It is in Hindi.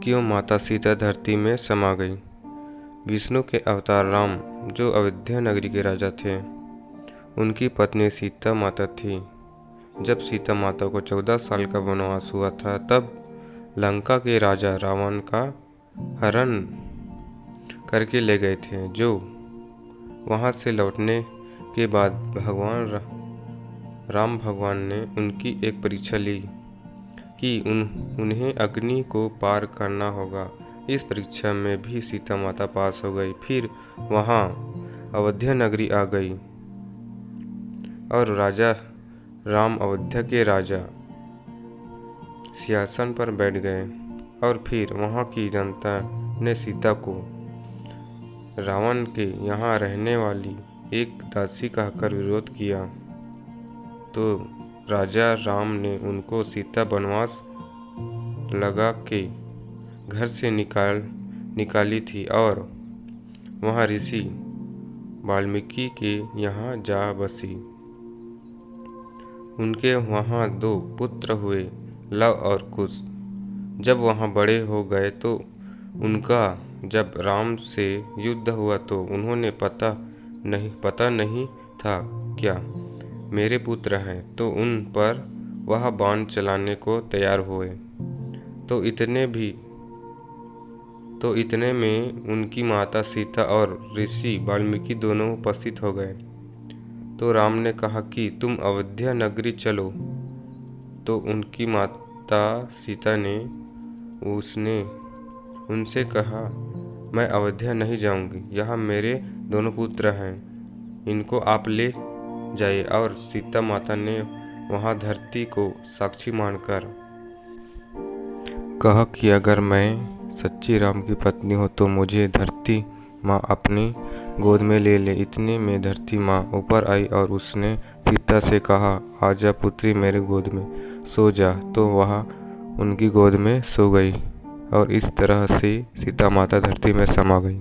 क्यों माता सीता धरती में समा गई। विष्णु के अवतार राम जो अयोध्या नगरी के राजा थे, उनकी पत्नी सीता माता थी। जब सीता माता को 14 साल का वनवास हुआ था, तब लंका के राजा रावण का हरण करके ले गए थे। जो वहां से लौटने के बाद राम भगवान ने उनकी एक परीक्षा ली कि उन्हें अग्नि को पार करना होगा। इस परीक्षा में भी सीता माता पास हो गई। फिर वहां अयोध्या नगरी आ गई और राजा राम अयोध्या के राजा सिंहासन पर बैठ गए। और फिर वहां की जनता ने सीता को रावण के यहाँ रहने वाली एक दासी कहकर विरोध किया, तो राजा राम ने उनको सीता वनवास लगा के घर से निकाली थी और वहाँ ऋषि वाल्मीकि के यहाँ जा बसी। उनके वहाँ 2 पुत्र हुए, लव और कुश। जब वहाँ बड़े हो गए तो उनका जब राम से युद्ध हुआ तो उन्होंने पता नहीं था क्या मेरे पुत्र हैं, तो उन पर वह बाण चलाने को तैयार हुए। तो इतने में उनकी माता सीता और ऋषि वाल्मीकि दोनों उपस्थित हो गए। तो राम ने कहा कि तुम अयोध्या नगरी चलो। तो उनकी माता सीता ने उनसे कहा, मैं अयोध्या नहीं जाऊंगी, यहाँ मेरे 2 पुत्र हैं, इनको आप ले जाइए। और सीता माता ने वहाँ धरती को साक्षी मानकर कहा कि अगर मैं सच्ची राम की पत्नी हो तो मुझे धरती माँ अपनी गोद में ले ले। इतने में धरती माँ ऊपर आई और उसने सीता से कहा, आजा पुत्री, मेरे गोद में सो जा। तो वह उनकी गोद में सो गई और इस तरह से सीता माता धरती में समा गई।